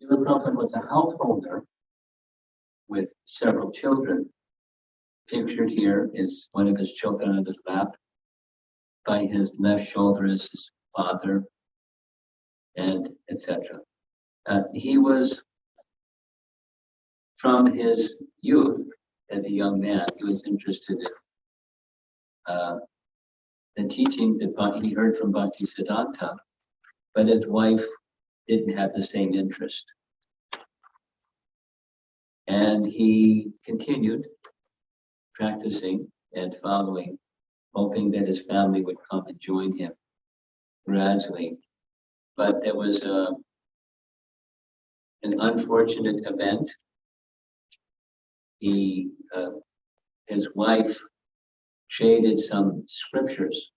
The Prophet was a householder with several children. Pictured here is one of his children on his lap. By his left shoulder is his father, and etc. He was, from his youth as a young man, he was interested in the teaching that he heard from Bhaktisiddhanta, but his wife didn't have the same interest. And he continued practicing and following, hoping that his family would come and join him gradually. But there was an unfortunate event. His wife traded some scriptures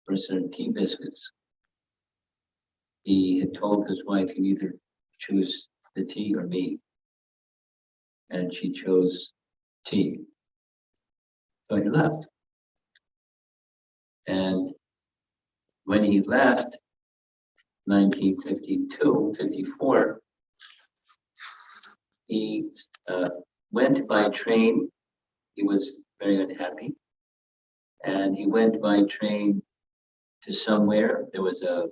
for some tea biscuits. He had told his wife, "You either choose the tea or me." And she chose tea. So he left. And when he left, 1952, 54, he went by train. He was very unhappy. And he went by train to somewhere. There was a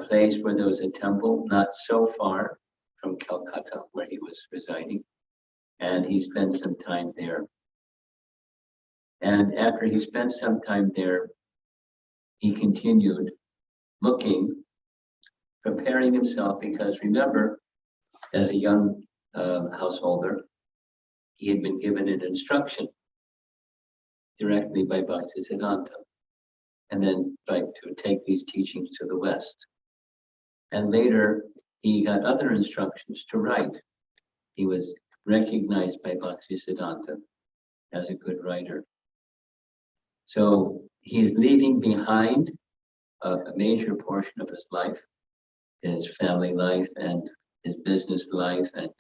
place where there was a temple, not so far from Calcutta, where he was residing. And he spent some time there. And after he spent some time there, he continued looking, preparing himself, because remember, as a young householder, he had been given an instruction directly by Bhaktisiddhanta, and then to take these teachings to the West. And later, he got other instructions to write. He was recognized by Bhaktisiddhanta as a good writer. So he's leaving behind a major portion of his life, his family life and his business life and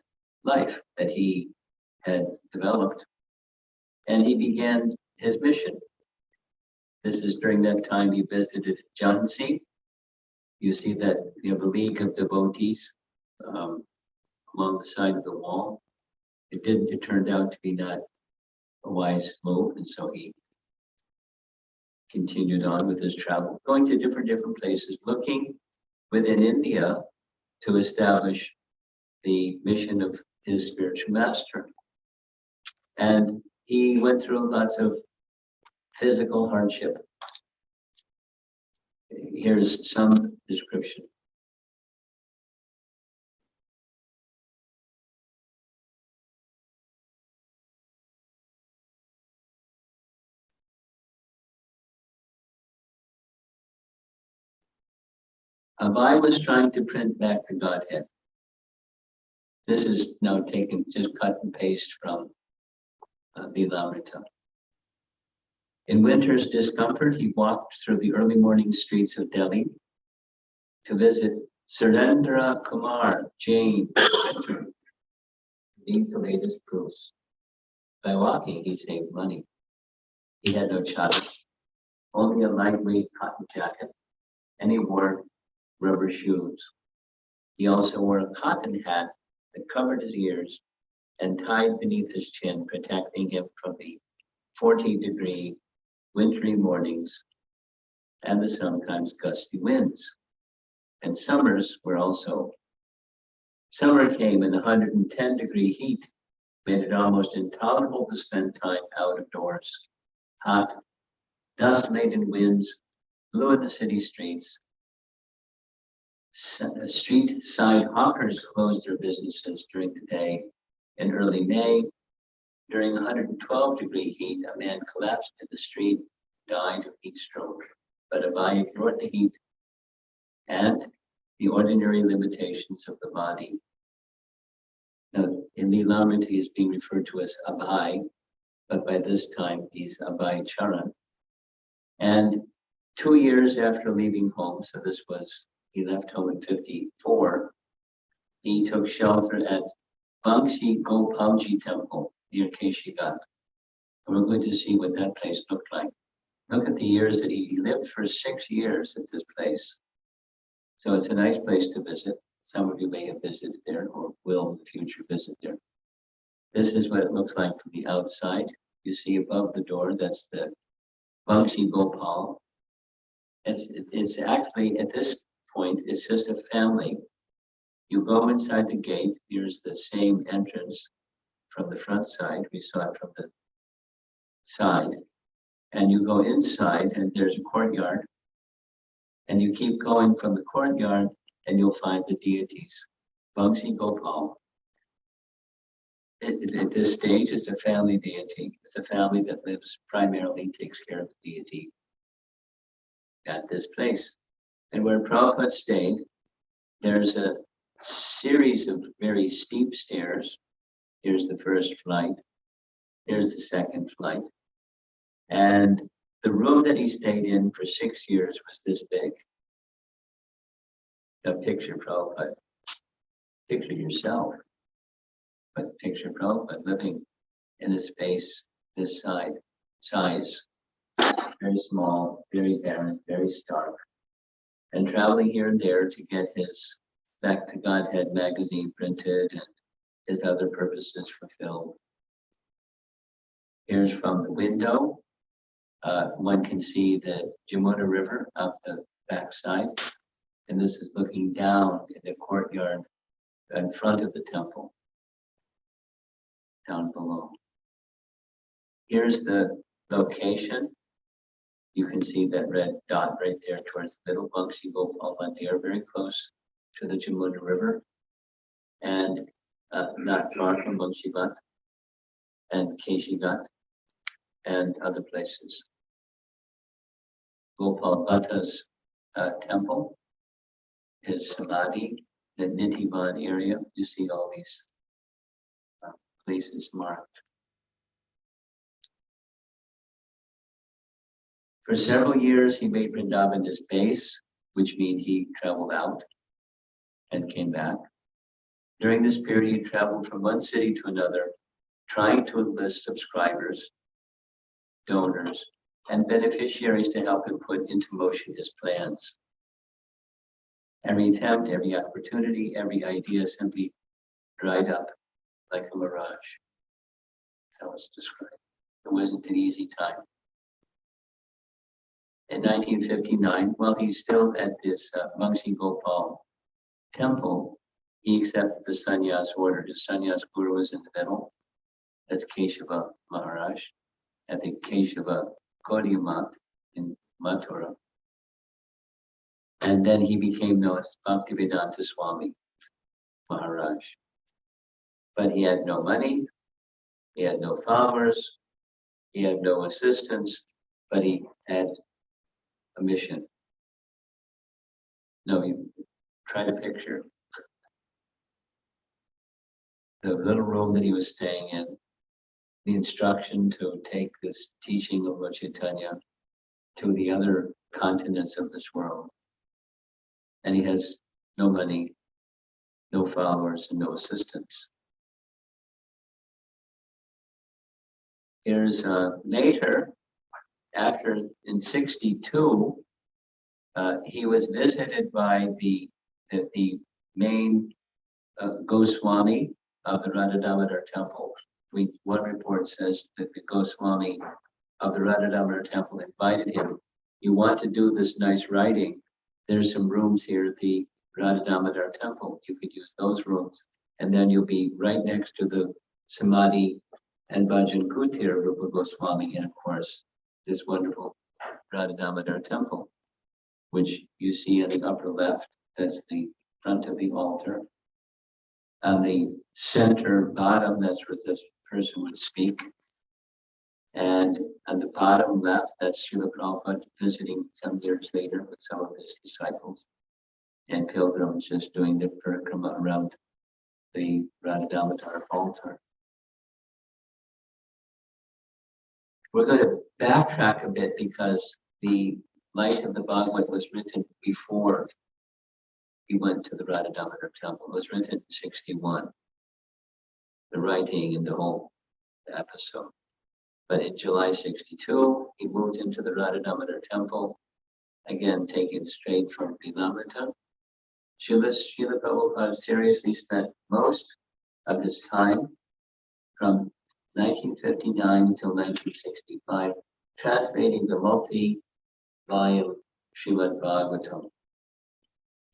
life that he had developed. And he began his mission. This is during that time he visited Jhansi. You see that, the League of Devotees along the side of the wall. It turned out to be not a wise move, and so he continued on with his travel, going to different places, looking within India to establish the mission of his spiritual master. And he went through lots of physical hardship. Here's some description. Abai was trying to print back the Godhead. This is now taken, just cut and paste from Lilamrita. In winter's discomfort, he walked through the early morning streets of Delhi to visit Surendra Kumar Jain Center, read the latest proofs. By walking, he saved money. He had no child, only a lightweight cotton jacket, and he wore rubber shoes. He also wore a cotton hat that covered his ears and tied beneath his chin, protecting him from the 40-degree wintry mornings and the sometimes gusty winds. And summers were also. Summer came and 110-degree heat made it almost intolerable to spend time out of doors. Hot, dust-laden winds blew in the city streets. Street side hawkers closed their businesses during the day. In early May, during 112-degree heat, a man collapsed in the street, died of heat stroke. But Abai ignored the heat and the ordinary limitations of the body. Now, in Lilamrita, he is being referred to as Abai, but by this time he's Abai Charan. And 2 years after leaving home, so this was he left home in 54. He took shelter at Bangsi Gopalji Temple near Keshigat. And we're going to see what that place looked like. Look at the years that he lived for 6 years at this place. So it's a nice place to visit. Some of you may have visited there or will in the future visit there. This is what it looks like from the outside. You see above the door, that's the Bangsi Gopal. It's actually, at this point, it's just a family. You go inside the gate, here's the same entrance from the front side. We saw it from the side. And you go inside and there's a courtyard. And you keep going from the courtyard and you'll find the deities. Bangsi Gopal. At this stage, it's a family deity. It's a family that lives primarily, takes care of the deity at this place. And where Prabhupada stayed, there's a series of very steep stairs. Here's the first flight. Here's the second flight. And the room that he stayed in for 6 years was this big. Now picture Prabhupada. Picture yourself. But picture Prabhupada living in a space this size, very small, very barren, very stark, and traveling here and there to get his Back to Godhead magazine printed and his other purposes fulfilled. Here's from the window. One can see the Jamuna River up the backside, and this is looking down in the courtyard in front of the temple, down below. Here's the location. You can see that red dot right there towards the middle, Bangsi Gopal Mandir, very close to the Jamuna River, and not far from Bangshigat and Keshigat and other places. Gopal Bhatta's temple, his samadhi, the Nitivan area. You see all these places marked. For several years, he made Vrindavan his base, which means he traveled out and came back. During this period, he traveled from one city to another, trying to enlist subscribers, donors, and beneficiaries to help him put into motion his plans. Every attempt, every opportunity, every idea simply dried up like a mirage. That was described. It wasn't an easy time. In 1959, while he's still at this Bangsi Gopal temple, he accepted the Sanyas Order. His Sanyas Guru was in the middle. That's Keshava Maharaj at the Keshava Gaudiya in Mathura. And then he became known as Bhaktivedanta Swami Maharaj. But he had no money, he had no followers, he had no assistants, but he had a mission. No, you try to picture the little room that he was staying in, the instruction to take this teaching of Lord Chaitanya to the other continents of this world. And he has no money, no followers, and no assistants. Here's later, after in 62, he was visited by the main Goswami of the Radha Damodar temple. One report says that the Goswami of the Radha Damodar temple invited him. You want to do this nice writing? There's some rooms here at the Radha Damodar temple. You could use those rooms, and then you'll be right next to the Samadhi and Bhajan Kutir of Rupa Goswami, and of course, this wonderful Radha Damodar temple, which you see in the upper left. That's the front of the altar. On the center bottom, that's where this person would speak. And on the bottom left, that's Srila Prabhupada visiting some years later with some of his disciples and pilgrims just doing the parikrama around the Radha Damodar altar. We're going to backtrack a bit because the Light of the Bhagavad was written before he went to the Radha-Damodar temple. It was written in 61, the writing and the whole episode. But in July 62, he moved into the Radha-Damodar temple, again taken straight from Vilamrita. Srila Prabhupada seriously spent most of his time from 1959 until 1965 translating the multi-volume Srimad Bhagavatam.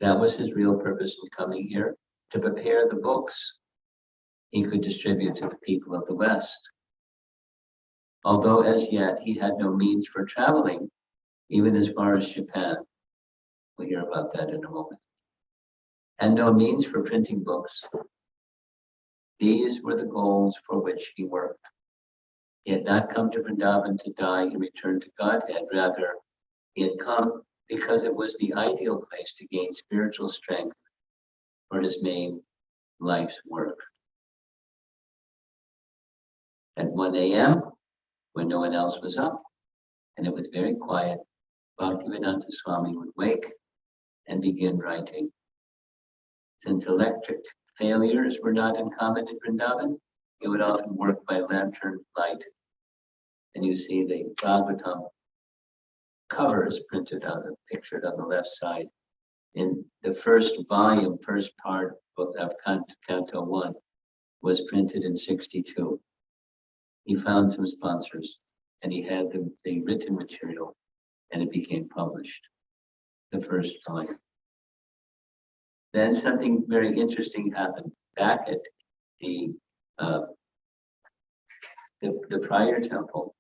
That was his real purpose in coming here, to prepare the books he could distribute to the people of the West. Although as yet he had no means for traveling, even as far as Japan. We'll hear about that in a moment. And no means for printing books. These were the goals for which he worked. He had not come to Vrindavan to die and return to Godhead. Rather, he had come because it was the ideal place to gain spiritual strength for his main life's work. At 1 a.m., when no one else was up, and it was very quiet, Bhaktivedanta Swami would wake and begin writing. Since electric failures were not uncommon in Vrindavan, he would often work by lantern light. And you see the Bhagavatam cover is pictured on the left side. In the first volume, first part of Canto 1 was printed in 62. He found some sponsors and he had the written material and it became published, the first volume. Then something very interesting happened back at the prior temple.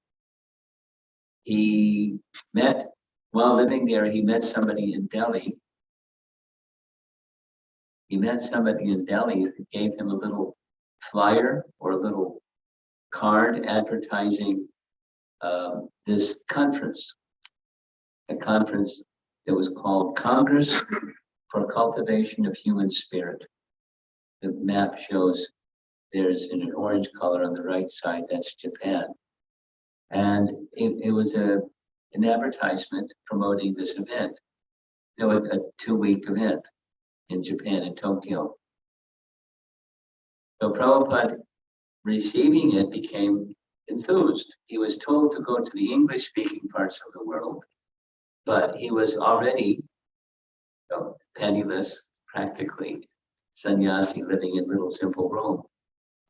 He met, while living there, he met somebody in Delhi. He met somebody in Delhi who gave him a little flyer or a little card advertising this conference, a conference that was called Congress for Cultivation of Human Spirit. The map shows there's in an orange color on the right side, that's Japan. And it was an advertisement promoting this event, a 2-week event in Japan, in Tokyo. So Prabhupada, receiving it, became enthused. He was told to go to the English-speaking parts of the world, but he was already penniless, practically, sannyasi living in little simple Rome,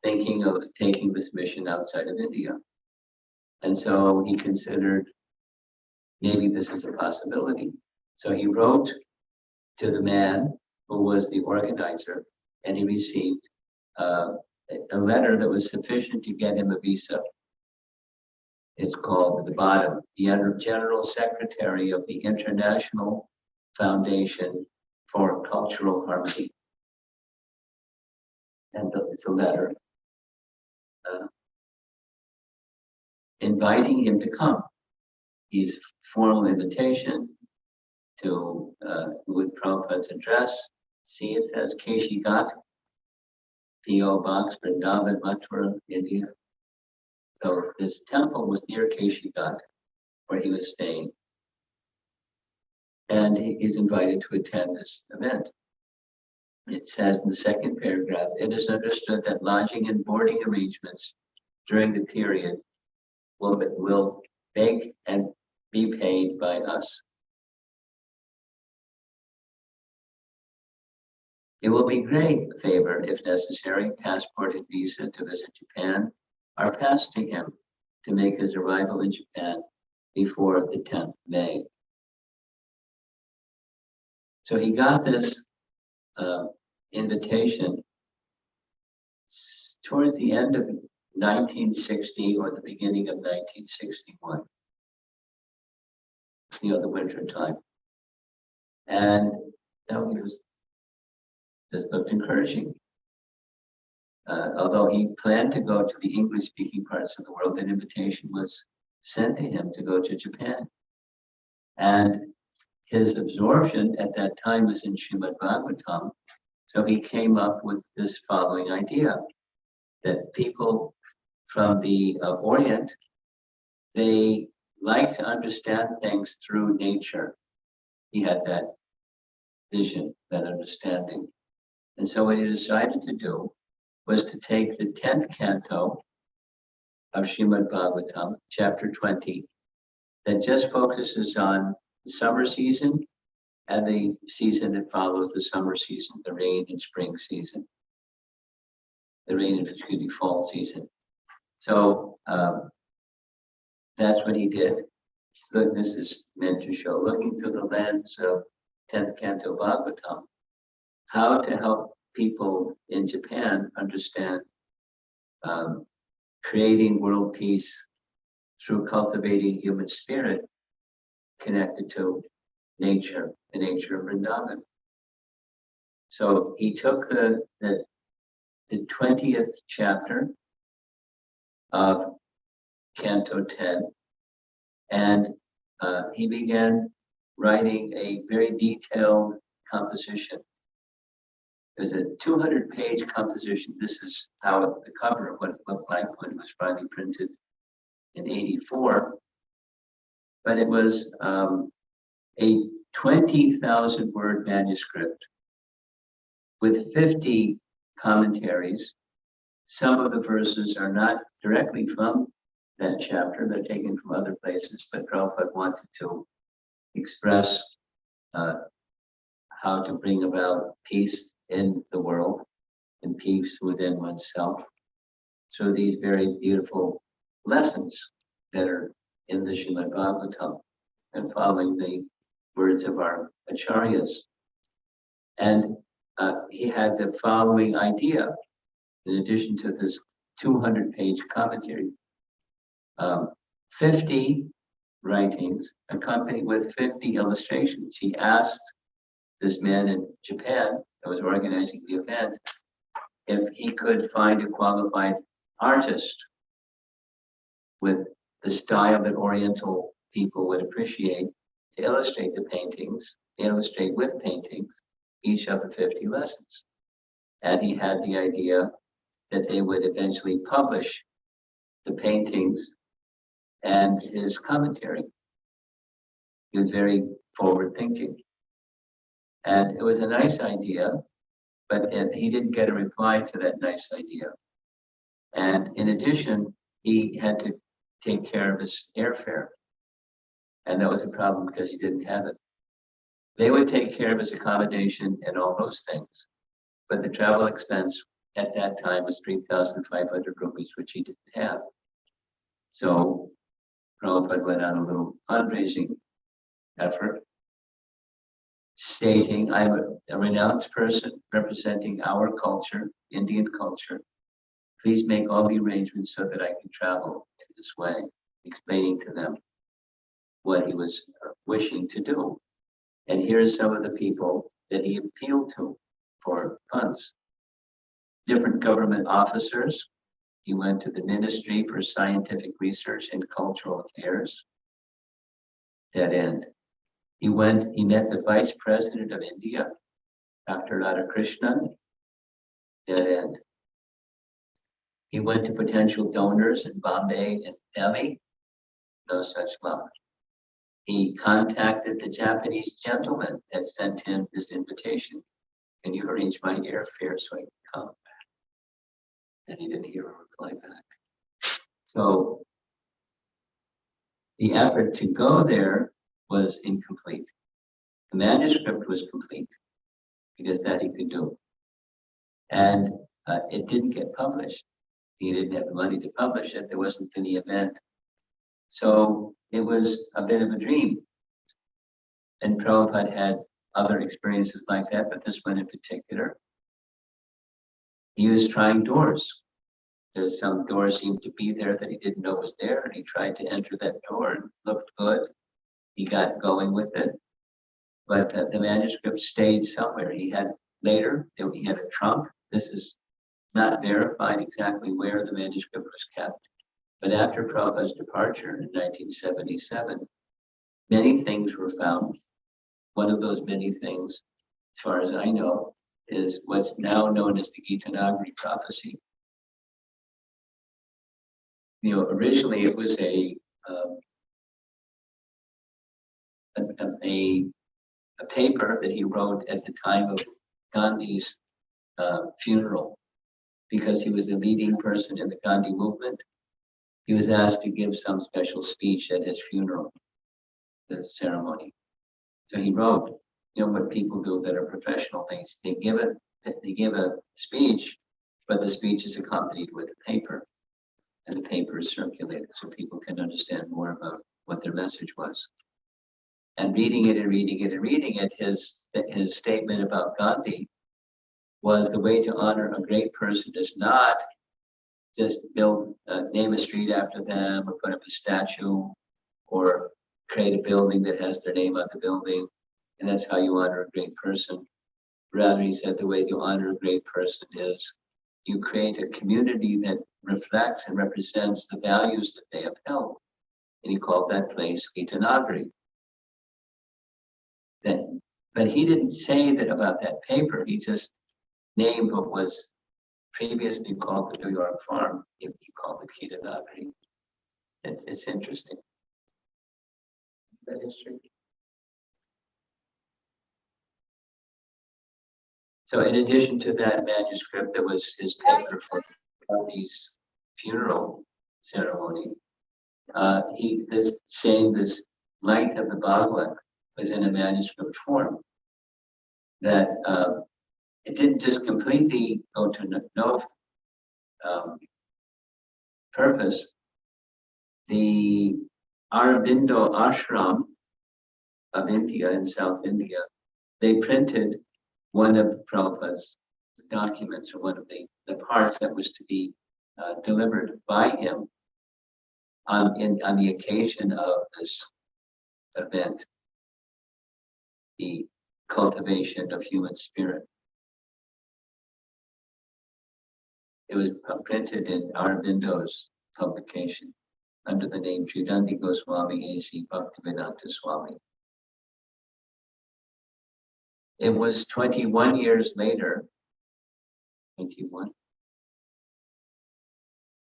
thinking of taking this mission outside of India. And so he considered maybe this is a possibility. So he wrote to the man who was the organizer, and he received a letter that was sufficient to get him a visa. It's called at the bottom, the General Secretary of the International Foundation for Cultural Harmony. And it's a letter inviting him to come. His formal invitation to, with Prabhupada's address. See, it says Keshi Ghat, P.O. Box, Vrindavan, Mathura, India. So this temple was near Keshi Ghat, where he was staying. And he's invited to attend this event. It says in the second paragraph, it is understood that lodging and boarding arrangements during the period will beg and be paid by us. It will be great favor, if necessary, passport and visa to visit Japan are passed to him to make his arrival in Japan before the 10th May. So he got this invitation towards the end of 1960 or the beginning of 1961. The winter time. And that just looked encouraging. Although he planned to go to the English-speaking parts of the world, an invitation was sent to him to go to Japan. And his absorption at that time was in Srimad Bhagavatam. So he came up with this following idea, that people from the Orient, they like to understand things through nature. He had that vision, that understanding. And so what he decided to do was to take the 10th canto of Srimad Bhagavatam, chapter 20, that just focuses on the summer season and the season that follows the summer season, the rain and spring season, fall season. So that's what he did. Look, this is meant to show, looking through the lens of 10th Canto Bhagavatam, how to help people in Japan understand creating world peace through cultivating human spirit connected to nature, the nature of Vrindavan. So he took the 20th chapter of Canto 10, and he began writing a very detailed composition. There's a 200-page composition. This is how the cover of what it looked like when it was finally printed in '84. But it was a 20,000-word manuscript with 50 commentaries. Some of the verses are not directly from that chapter, they're taken from other places, but Prabhupada wanted to express how to bring about peace in the world and peace within oneself. So these very beautiful lessons that are in the Srimad Bhagavatam and following the words of our acharyas. And he had the following idea, in addition to this 200-page commentary, 50 writings accompanied with 50 illustrations. He asked this man in Japan that was organizing the event if he could find a qualified artist with the style that Oriental people would appreciate to illustrate the paintings, illustrate with paintings each of the 50 lessons. And he had the idea that they would eventually publish the paintings and his commentary. He was very forward thinking. And it was a nice idea, but he didn't get a reply to that nice idea. And in addition, he had to take care of his airfare. And that was a problem because he didn't have it. They would take care of his accommodation and all those things. But the travel expense at that time was 3,500 rupees, which he didn't have. So Prabhupada went on a little fundraising effort, stating, I'm a renowned person representing our culture, Indian culture. Please make all the arrangements so that I can travel in this way, explaining to them what he was wishing to do. And here's some of the people that he appealed to for funds. Different government officers. He went to the Ministry for Scientific Research and Cultural Affairs. Dead end. He met the Vice President of India, Dr. Radhakrishnan. Dead end. He went to potential donors in Bombay and Delhi. No such luck. He contacted the Japanese gentleman that sent him this invitation. Can you arrange my airfare so I can come? And he didn't hear a reply back. So the effort to go there was incomplete. The manuscript was complete because that he could do. And it didn't get published. He didn't have the money to publish it. There wasn't any event. So it was a bit of a dream. And Prabhupada had other experiences like that, but this one in particular. He was trying doors. There's some door seemed to be there that he didn't know was there, and he tried to enter that door and looked good. He got going with it, but the manuscript stayed somewhere. He had a trunk. This is not verified exactly where the manuscript was kept. But after Prabhupada's departure in 1977, many things were found. One of those many things, as far as I know, is what's now known as the Gitanagari prophecy. Originally it was a a paper that he wrote at the time of Gandhi's funeral, because he was the leading person in the Gandhi movement. He was asked to give some special speech at his funeral, the ceremony. So he wrote, what people do that are professional things. They give a speech, but the speech is accompanied with a paper, and the paper is circulated so people can understand more about what their message was. And reading it, his statement about Gandhi was the way to honor a great person is not just name a street after them or put up a statue or create a building that has their name on the building, and that's how you honor a great person. Rather, he said the way to honor a great person is you create a community that reflects and represents the values that they upheld. And he called that place Gitanagari. But he didn't say that about that paper. He just named what was previously called the New York Farm. He called it Gitanagari. It's interesting. That history. So in addition to that manuscript, there was his paper for Gandhi's funeral ceremony. This light of the Bhagavad was in a manuscript form that it didn't just completely go to no purpose. The Aurobindo ashram of India, in South India, they printed one of Prabhupada's documents, or one of the parts that was to be delivered by him on the occasion of this event, the cultivation of human spirit. It was printed in Aurobindo's publication under the name Sridandi Goswami A.C. Bhaktivedanta Swami. It was 21 years later, 21,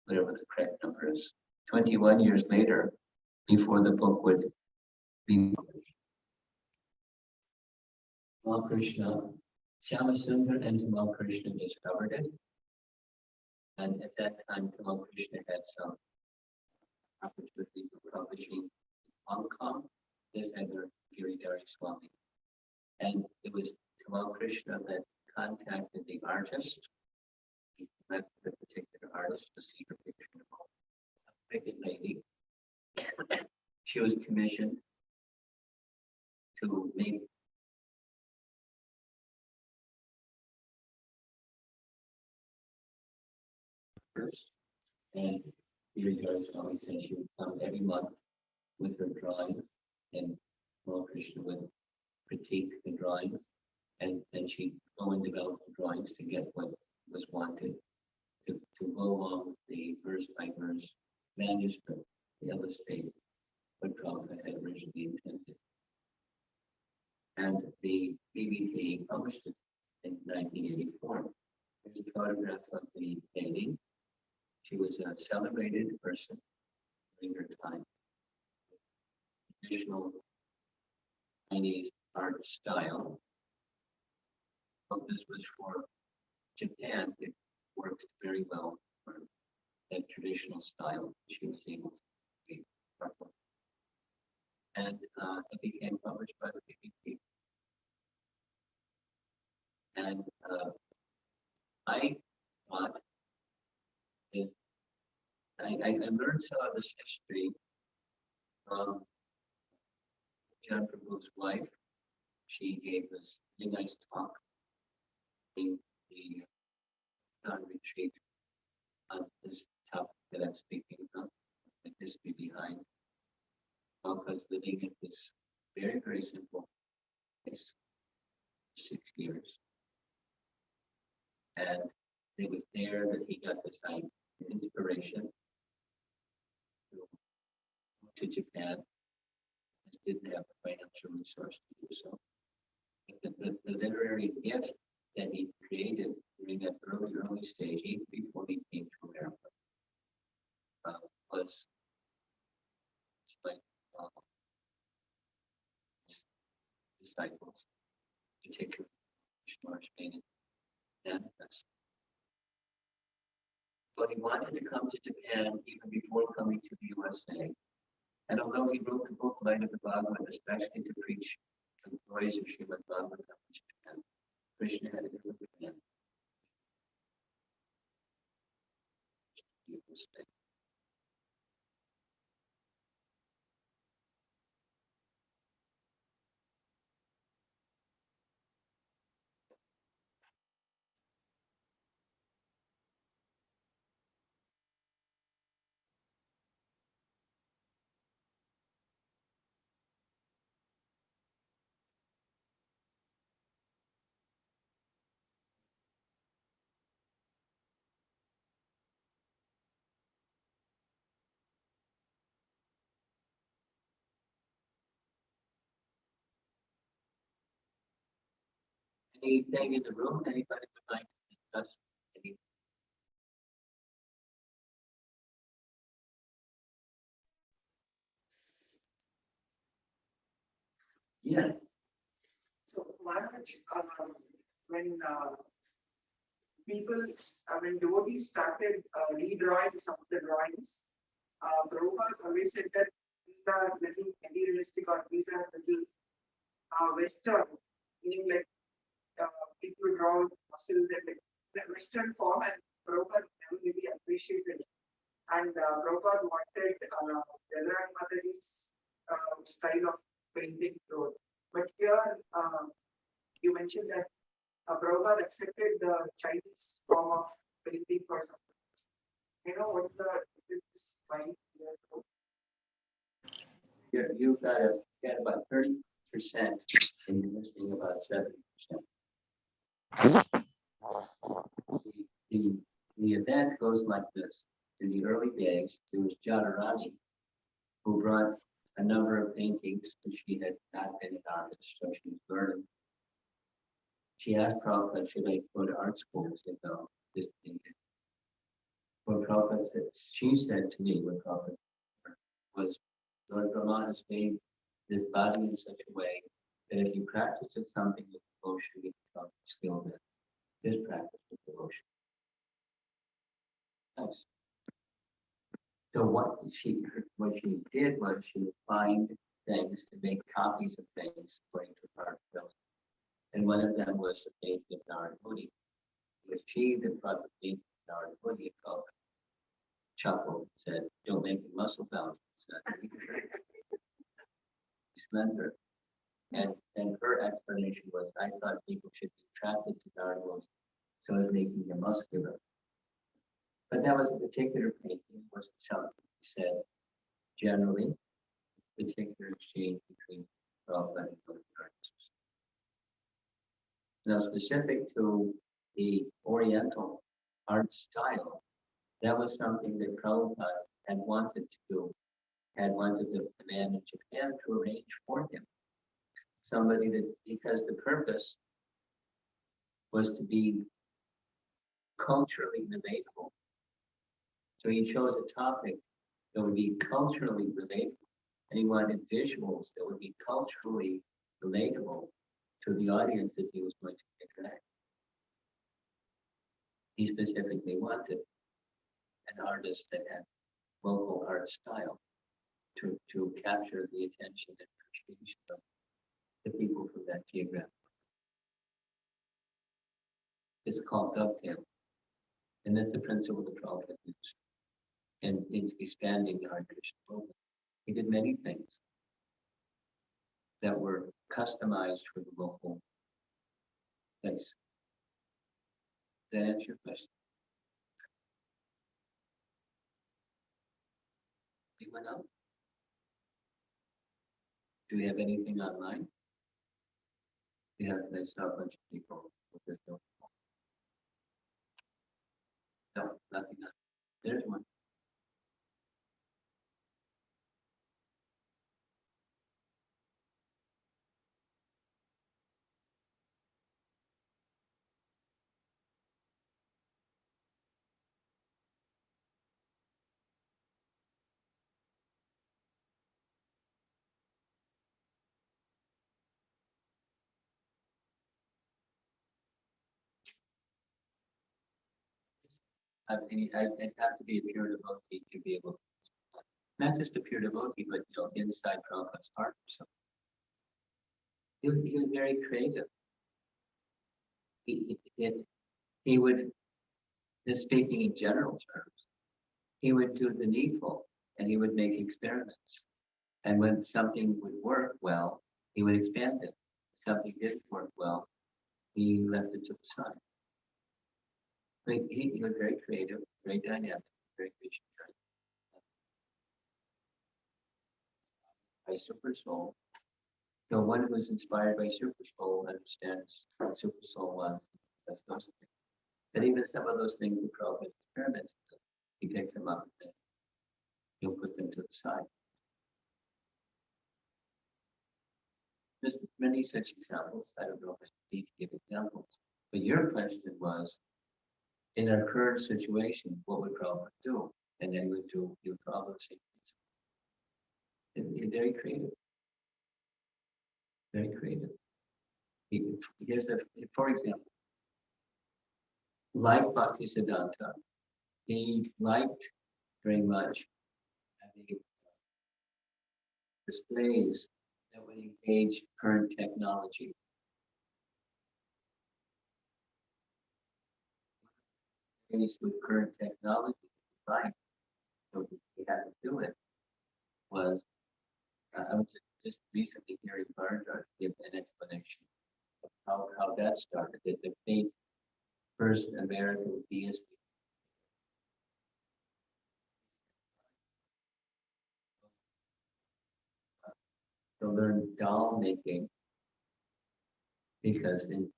whatever the correct number is, 21 years later, before the book would be published. Tamal Krishna, Shyamasundar and Tamal Krishna discovered it. And at that time, Tamal Krishna had some opportunity for publishing in Hong Kong, this other Giridhari Swami. And it was Tamal Krishna that contacted the artist. He met the particular artist to see her picture in the book. A wicked lady. She was commissioned to make and Giridhari Swami said she would come every month with her drawings, and Tamal Krishna would critique the drawings, and then she'd go and develop the drawings to get what was wanted to go along with the verse by verse manuscript to illustrate what Prabhupada had originally intended. And the BBT published it in 1984. There's a photograph of the painting. She was a celebrated person during her time. Traditional Chinese art style. But this was for Japan. It worked very well for that traditional style. She was able to be proper. And it became published by the BBC. And I thought I learned some of this history from John Prabhu's wife. She gave this really nice talk in the retreat on this topic that I'm speaking about, the history behind. Because living in this very, very simple place for 6 years. And it was there that he got this inspiration to go to Japan. Just didn't have the financial resource to do so. The literary gift that he created during that early stage, even before he came to America, was like this disciples, particularly Krishna's main manifest. But he wanted to come to Japan even before coming to the USA. And although he wrote the book Light of the Bhagavad, especially to preach the glories of Srimad Bhagavatam in Japan, Krishna had a different plan. Anything in the room? Anybody would like to discuss? Any? Yes. So, Maharaj, when people, when devotees started redrawing some of the drawings, Prabhupada always said that these are little materialistic or these are little Western, meaning like people draw muscles and like the Western form, and Prabhupada never really appreciated it. And Prabhupada wanted Vedran Mataji's style of painting to. But here you mentioned that Prabhupada accepted the Chinese form of painting for some. You know, what's the difference? You've got about 30%, and you're missing about 70%. The event goes like this. In the early days, there was Jadharani, who brought a number of paintings, and she had not been an artist, so she was learning. She asked Prabhupada, should I go to art school? He said, no, just paint it. What Prabhupada said, she said to me, what Prabhupada was, Lord Brahma has made this body in such a way that if you practice something with devotion, you become skilled in this practice with devotion. Nice. So what she did was she would find things to make copies of things according to her ability. And one of them was the painting of Narada Muni. It was she that brought the painting of Narada Muni and called chuckled and said, don't make me muscle bound. Slender. And her explanation was, I thought people should be attracted to Narada Muni, so as making them muscular. But that was a particular painting, it wasn't something he said. Generally, particular exchange between Prabhupada and other artists. Now, specific to the Oriental art style, that was something that Prabhupada had wanted to do, had wanted the man in Japan to arrange for him. Somebody that, because the purpose was to be culturally relatable. So he chose a topic that would be culturally relatable, and he wanted visuals that would be culturally relatable to the audience that he was going to attract. He specifically wanted an artist that had local art style to capture the attention and appreciation of the people from that geographic. It's called dovetail, and that's the principle the Prabhupada used. And in expanding the Hare Krishna movement, he did many things that were customized for the local place. Does that answer your question? Anyone else? Do we have anything online? We have, I saw a bunch of people with this. No, nothing else. There's one. I'd have to be a pure devotee to be able to, not just a pure devotee, but inside Prabhupada's heart. So he was very creative. He would, just speaking in general terms, he would do the needful and he would make experiments. And when something would work well, he would expand it. If something didn't work well, he left it to the side. But he was very creative, very dynamic, very visionary. By Super Soul. So one who was inspired by Super Soul understands what Super Soul was. That's those things. But even some of those things the Prabhupada experiments with, he picks them up and he'll put them to the side. There's many such examples. I don't know if I need to give examples. But your question was, in our current situation, what would Prabhupada do? And then he would probably say, he's very creative. Very creative. For example, like Bhaktisiddhanta, he liked very much having displays that would engage current technology. With current technology, right? So he had to do it. Was I was just recently hearing Bhargava give an explanation of how that started. That the first American theist to learn doll making because in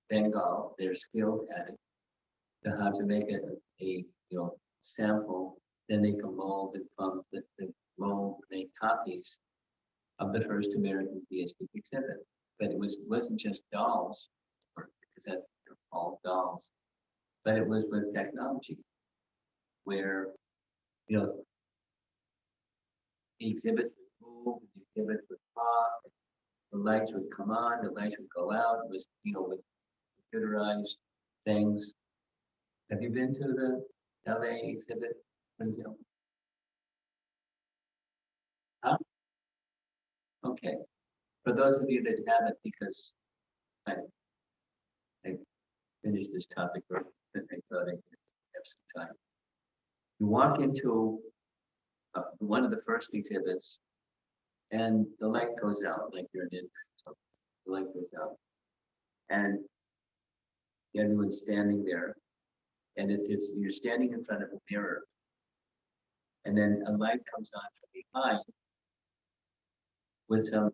Bengal they're skilled at it. To how to make a sample, then they can mold and from the mold make copies of the first American theistic exhibit. But it wasn't just dolls, because they're all dolls, but it was with technology, where the exhibits would move, the exhibits would pop, the lights would come on, the lights would go out. It was with computerized things. Have you been to the LA exhibit, for example? Huh? Okay. For those of you that haven't, because I finished this topic early, I thought I could have some time. You walk into one of the first exhibits, and the light goes out, like you're in, so the light goes out, and everyone's standing there, and you're standing in front of a mirror, and then a light comes on from behind with some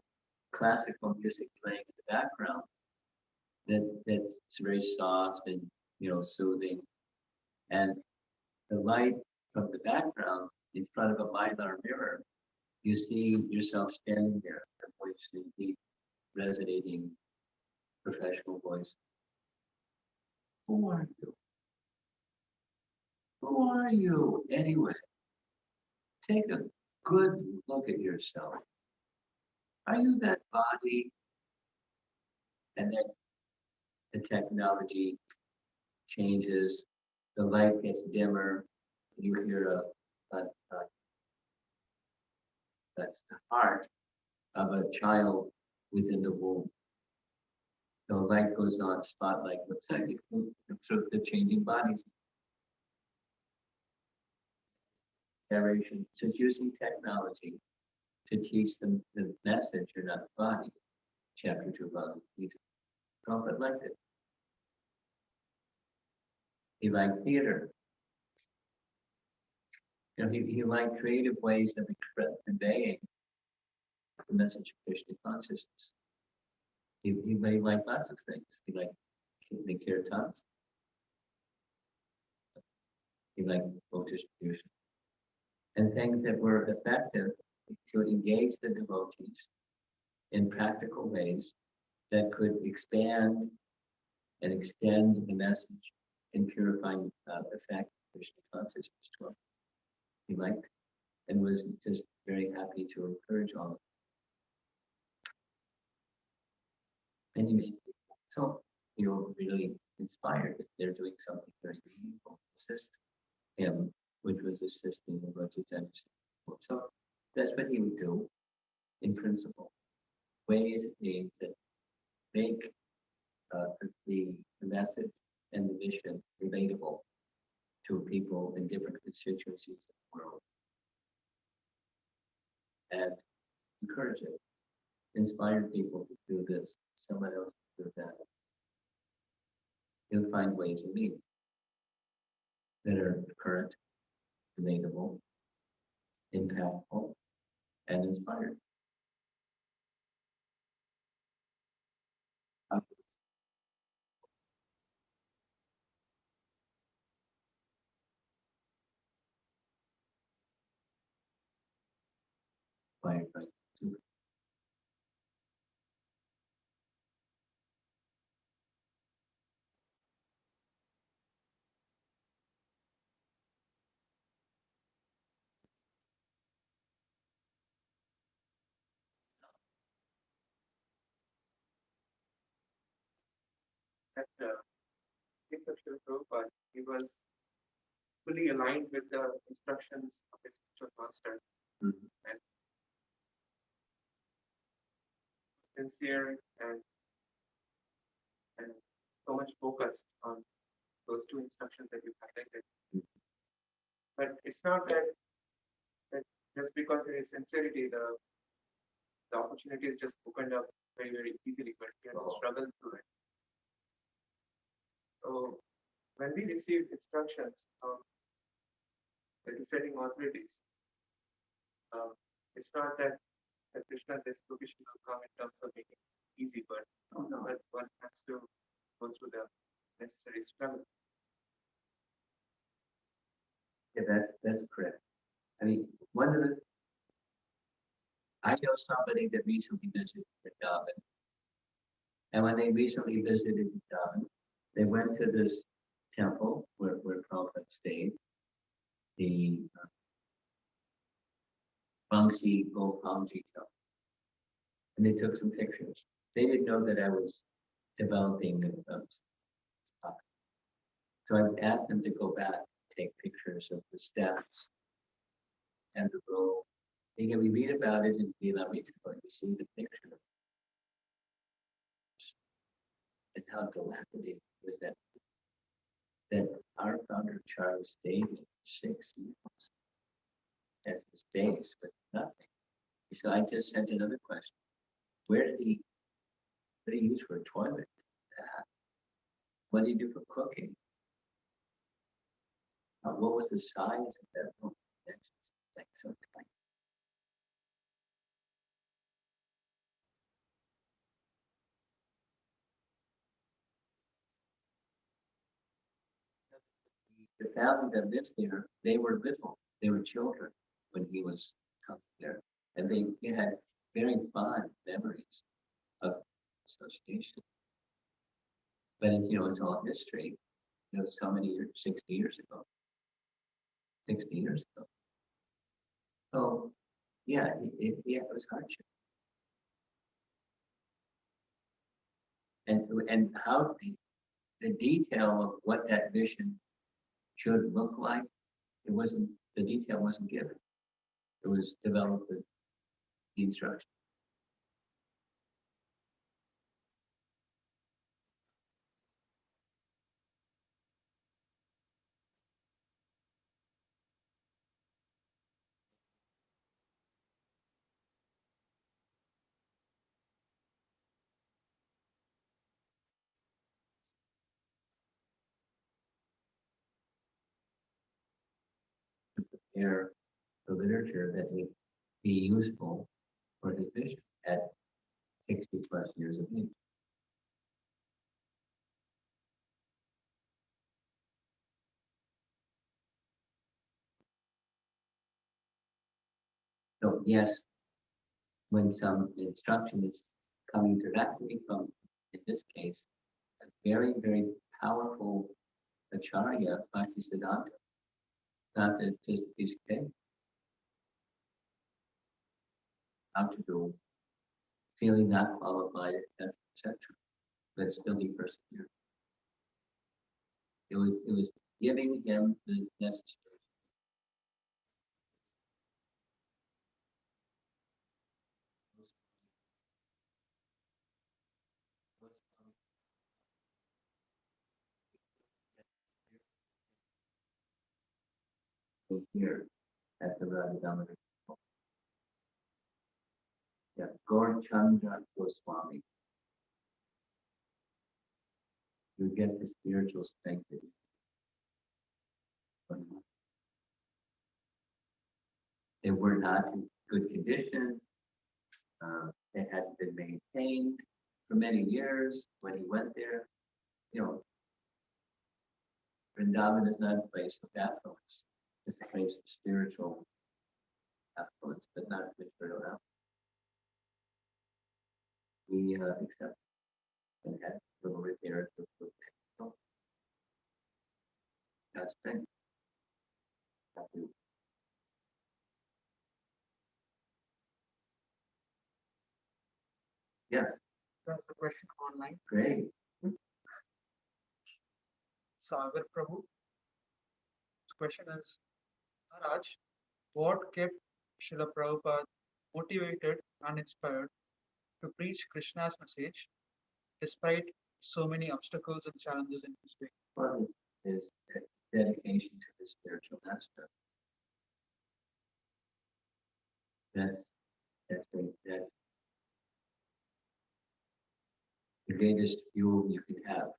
classical music playing in the background that's very soft and soothing, and the light from the background in front of a mylar mirror, you see yourself standing there, a voice in deep, resonating, professional voice. Who are you? Who are you anyway? Take a good look at yourself. Are you that body? And then the technology changes, the light gets dimmer, you hear that's the heart of a child within the womb. The light goes on, spotlight, what's that? Sort of the changing bodies. Narration, so it's using technology to teach them the message, you're not the body. Chapter 2 about it. Prabhupada liked it. He liked theater. He liked creative ways of conveying the message of Krishna consciousness. He liked lots of things. He liked the kirtans. He liked book distribution. And things that were effective to engage the devotees in practical ways that could expand and extend the message and purifying effect of Krishna consciousness to him. He liked and was just very happy to encourage all of it. And he made people really inspired that they're doing something very meaningful, assist him, which was assisting the Roger Dennis. So that's what he would do in principle. Ways being to make the message and the mission relatable to people in different constituencies of the world. And encourage it, inspire people to do this, someone else to do that. You'll find ways to meet that are current, relatable, impactful, and inspired. Inspired by two. That conception of Prabhupada, he was fully aligned with the instructions of his spiritual master and sincere and so much focused on those two instructions that you highlighted. But it's not that just because there is sincerity, the opportunity is just opened up very, very easily, but you have to struggle through it. So when we receive instructions from the descending authorities, it's not that the Krishna's distribution will come in terms of making it easy, but one has to go through the necessary struggle. Yeah, that's correct. I mean, I know somebody that recently visited Vrindavan, and when they recently visited Vrindavan, they went to this temple where Prabhupada stayed, the Bangsi Gopalji temple, and they took some pictures. They didn't know that I was developing stuff. So I asked them to go back, take pictures of the steps and the road. We read about it in Vilamrita, and we see the picture and how dilapidated was that our founder Charles stayed in 6 years as his base with nothing. So I just sent another question. What did he use for a toilet? What did he do for cooking? What was the size of that room? That's like something like the family that lives there, they were little. They were children when he was coming there. And they had very fond memories of association. But it's all history. So many years, 60 years ago. 60 years ago. So yeah, it was hardship. And how the detail of what that vision should look like, the detail wasn't given. It was developed with the instruction. To prepare the literature that would be useful for his vision at 60 plus years of age. So yes, when some instruction is coming directly from, in this case, a very, very powerful acharya, Bhaktisiddhanta, not just a piece of cake, how to do, feeling not qualified, etc., but still be persevered. It was giving him the necessary. Here at the Radha. Yeah, Gaur Chandra Swami. You get the spiritual strength that you. They were not in good condition. They hadn't been maintained for many years. When he went there, you know, Vrindavan is not a place of affluence. It's a place of spiritual affluence, but not material affluence. We accept and had little repair to God's strength. Yeah. That's the question online. Great. Sagar Prabhu. His question is, Maharaj, what kept Srila Prabhupada motivated and inspired to preach Krishna's message despite so many obstacles and challenges in his way? Well, his dedication to the spiritual master. That's the greatest fuel you can have.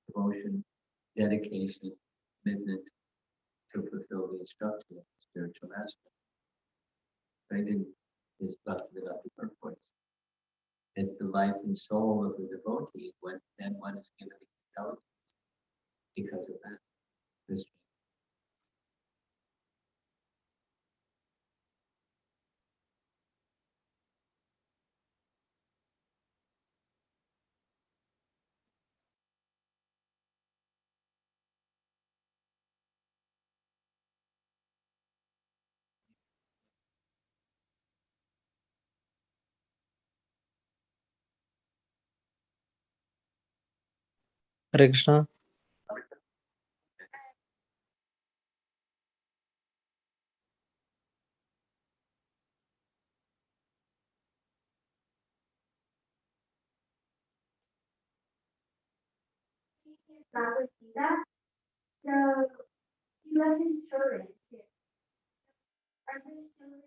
Devotion, dedication, commitment to fulfill the instruction of the spiritual master. Right in his Bhaktivedanta purpose. It's the life and soul of the devotee when then one is given the intelligence because of that. This Hare Krishna. Bhagavad Gita. So he loves his children too. Are his children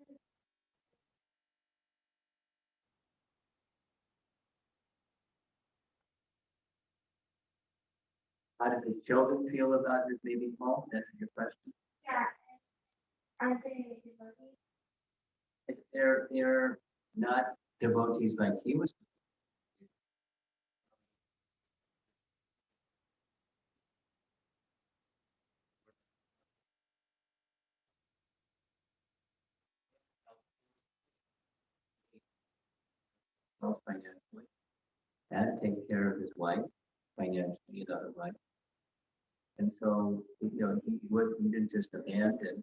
How do the children feel about his baby Paul? That's your question. yeah, are they devotees? If they're not devotees like he was. Both financially, and take care of his wife financially, another wife. And so, he didn't just abandon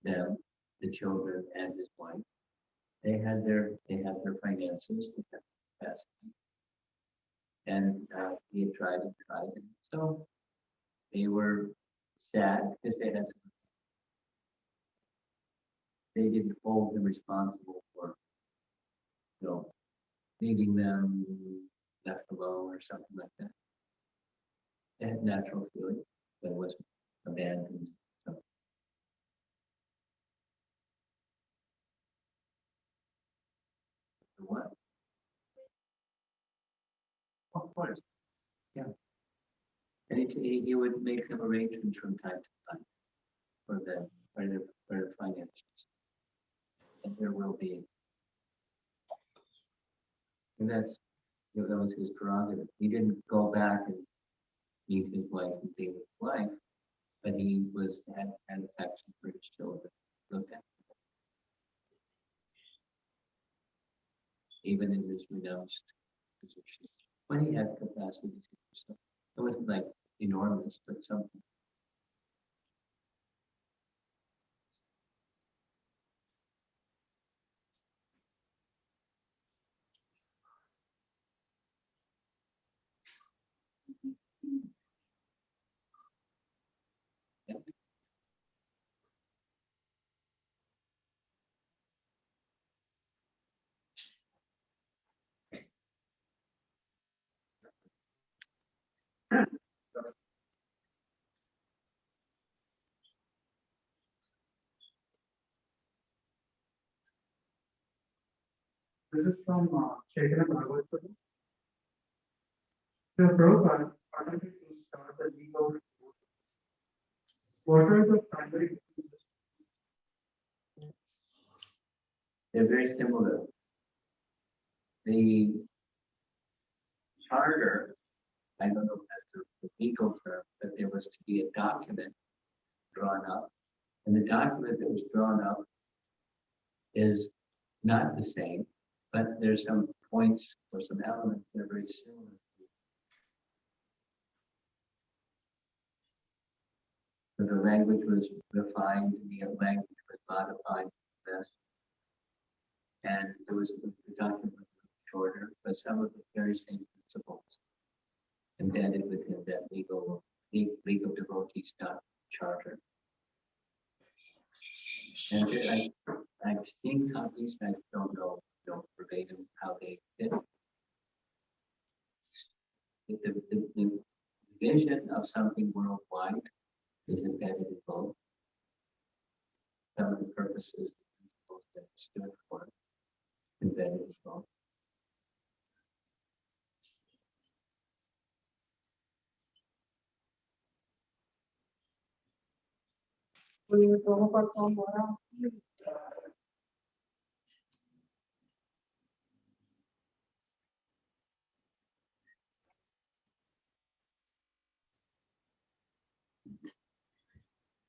them, the children and his wife. They had their finances, they had capacity. And he had tried and tried. And so they were sad because they didn't hold him responsible for, leaving them left alone or something like that. They had natural feelings. There was abandoned. So. What? Of course. Yeah. And he would make some arrangements from time to time for their finances. And there will be. And that was his prerogative. He didn't go back and meet his wife and be with his wife, but he had affection for his children. Looked at them. Even in his renounced position. When he had capacity to do so. It wasn't like enormous, but something. This is from Chaitanya Bhagavatam. The Prabhupada wanted to start the legal. What are the primary differences? They're very similar. The charter, I don't know if that's the legal term, but there was to be a document drawn up. And the document that was drawn up is not the same, but there's some points or some elements that are very similar. So the language was refined, the language was modified, yes. And there was the document was shorter, but some of the very same principles embedded within that legal devotees charter. And I've seen copies, I don't know verbatim how they fit. The vision of something worldwide is embedded in both. Some of the purposes, the principles that it stood for, embedded in both.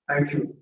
Thank you.